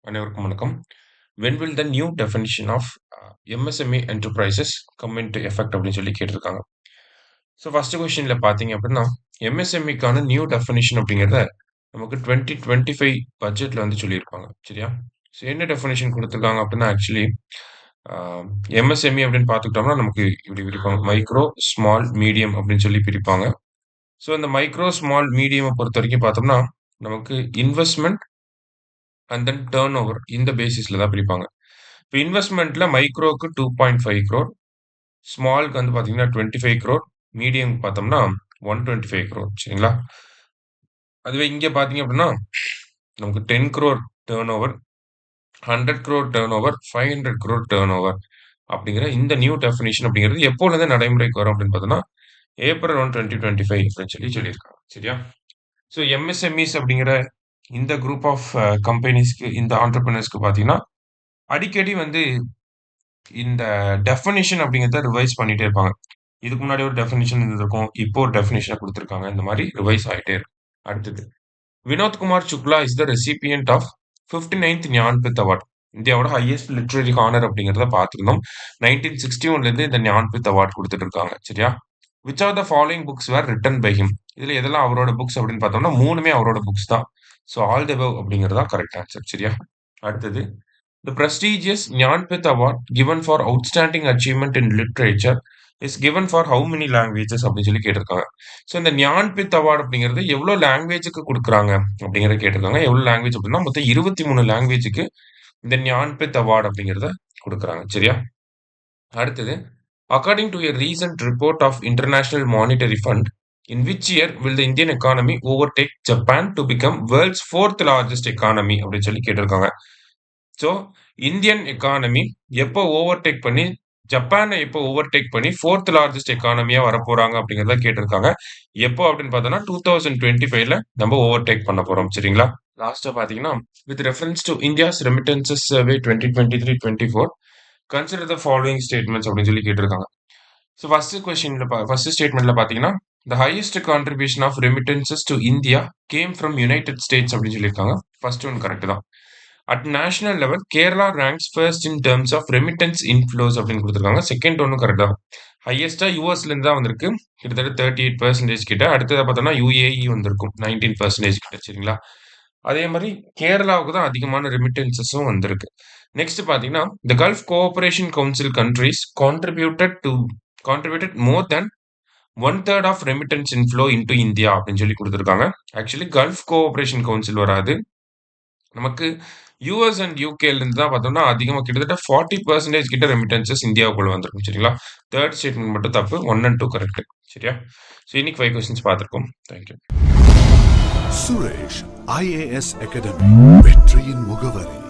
அனைவருக்கும் வணக்கம். When will the new definition of MSME enterprises come into effect அப்படின்னு சொல்லி கேட்டிருக்காங்க. ஸோ ஃபர்ஸ்ட் கொஸ்டின்ல பார்த்தீங்க அப்படின்னா எம்எஸ்எம்இக்கான நியூ டெஃபினிஷன் அப்படிங்கிறத நமக்கு 2025 பட்ஜெட்ல வந்து சொல்லியிருப்பாங்க. சரியா? ஸோ என்ன டெஃபினிஷன் கொடுத்துருக்காங்க அப்படின்னா ஆக்சுவலி எம்எஸ்எம்இ அப்படின்னு பார்த்துக்கிட்டோம்னா நமக்கு இப்படி பிரிப்பாங்க மைக்ரோ ஸ்மால் மீடியம் அப்படின்னு சொல்லி பிரிப்பாங்க. ஸோ இந்த மைக்ரோ ஸ்மால் மீடியம் பொறுத்த வரைக்கும் பார்த்தோம்னா நமக்கு investment and then turn over இந்த பேசிஸ்ல தான் பிரிப்பாங்க. இப்போ இன்வெஸ்ட்மெண்ட்ல மைக்ரோக்கு 2.5 crore, ஸ்மால்க்கு வந்து பார்த்தீங்கன்னா 25 crore, மீடியம் பார்த்தோம்னா 125 crore. சரிங்களா? அதுவே இங்க பார்த்தீங்க அப்படின்னா நமக்கு 10 crore turn over, 100 crore turn over, 500 crore turn over அப்படிங்கிற இந்த நியூ டெஃபினிஷன் அப்படிங்கிறது எப்போலேருந்து நடைமுறைக்கு வரும் அப்படின்னு பார்த்தோம்னா ஏப்ரல் 1, 2025 அப்படின்னு சொல்லி சொல்லியிருக்காங்க. சரியா? ஸோ எம்எஸ்எம்இஸ் அப்படிங்கிற இந்த குரூப் ஆஃப் கம்பெனிஸ்க்கு இந்த ஆண்டர்பிரினர்ஸ்க்கு பார்த்தீங்கன்னா அடிக்கடி வந்து இந்த டெஃபினிஷன் அப்படிங்கிறத ரிவைஸ் பண்ணிட்டே இருப்பாங்க. இதுக்கு முன்னாடி ஒரு டெஃபினிஷன் இருந்திருக்கும். இப்போ ஒரு டெஃபினிஷனை கொடுத்துருக்காங்க. இந்த மாதிரி ரிவைஸ் ஆகிட்டே இருக்கும். அடுத்தது Vinod Kumar Shukla is the recipient of 59th Jnanpith award. இந்தியாவோட ஹையஸ்ட் லிட்ரரி ஹானர் அப்படிங்கிறத பார்த்துருந்தோம். 1961லேருந்து இந்த ஞான்பீத் அவார்ட் கொடுத்துட்டு இருக்காங்க. சரியா? Which are the following books were written by him. இதுல எதெல்லாம் அவரோட புக்ஸ் அப்படின்னு பார்த்தோம்னா மூணுமே அவரோட புக்ஸ் தான். ஸோ ஆல் தி அபவ் அப்படிங்கிறதா கரெக்ட் ஆன்சர். சரியா? அடுத்தது The prestigious Jnanpith Award given for outstanding achievement in literature is given for how many languages அப்படின்னு சொல்லி கேட்டிருக்காங்க. ஸோ இந்த ஞான்பீத் அவார்டு அப்படிங்கிறது எவ்வளோ லாங்குவேஜுக்கு கொடுக்குறாங்க அப்படிங்கிறத கேட்டிருக்காங்க. எவ்வளோ லாங்குவேஜ் அப்படின்னா மொத்தம் 23 லாங்குவேஜுக்கு இந்த ஞான்பீத் அவார்டு அப்படிங்கிறத கொடுக்குறாங்க. சரியா? அடுத்தது according to a recent report of International Monetary Fund, in which year will the Indian economy overtake Japan to become world's fourth largest economy அப்படின்னு சொல்லி கேட்டிருக்காங்க. ஸோ இந்தியன் எக்கானமி எப்போ ஓவர்டேக் பண்ணி ஜப்பானை எப்போ ஓவர்டேக் பண்ணி ஃபோர்த் லார்ஜஸ்ட் எக்கானமியா வரப்போறாங்க அப்படிங்கிறத கேட்டிருக்காங்க. எப்போ அப்படின்னு பார்த்தோம்னா 2025ல நம்ம ஓவர்டேக் பண்ண போறோம். சரிங்களா? லாஸ்டா பாத்தீங்கன்னா with reference to India's remittances survey 2023-24 consider the following statements அப்படின்னு சொல்லி கேட்டிருக்காங்க. ஸோ ஃபர்ஸ்ட் ஸ்டேட்மெண்ட்ல பாத்தீங்கன்னா the highest contribution of remittances to India came from United States அப்படின்னு சொல்லியிருக்காங்க. ஃபர்ஸ்ட் ஒன் கரெக்ட் தான். At national level Kerala ranks first in terms of remittance inflows அப்படின்னு கொடுத்துருக்காங்க. Second ஒன்றும் கரெக்ட் தான். ஹையஸ்டா யூஎஸ்லேருந்து தான் வந்திருக்கு, கிட்டத்தட்ட 38% கிட்ட. அடுத்ததை பார்த்தோம்னா யூஏஇ வந்திருக்கும் 19% கிட்ட. சரிங்களா? அதே மாதிரி கேரளாவுக்கு தான் அதிகமான ரெமிட்டன்சஸும் வந்திருக்கு. நெக்ஸ்ட் பார்த்தீங்கன்னா the Gulf Cooperation Council countries contributed more than 1/3 of remittance inflow into India அப்படின்னு சொல்லி கொடுத்துருக்காங்க. ஆக்சுவலி கல்ஃப் கோஆபரேஷன் கவுன்சில் வராது, நமக்கு யூஎஸ் அண்ட் யூகேல இருந்து தான் பார்த்தோம்னா அதிகமாக கிட்டத்தட்ட 40% கிட்ட ரெமிட்டன்சஸ் இந்தியாவுக்குள்ள வந்திருக்கும். சரிங்களா? தேர்ட் ஸ்டேட்மெண்ட் மட்டும் தப்பு, 1 and 2 கரெக்ட். சரியா? ஸோ இன்னைக்கு 5 கொஸ்டின்ஸ் பார்த்துருக்கோம். தேங்க்யூ. சுரேஷ் IAS அகாடமி வெற்றியின் முகவரி.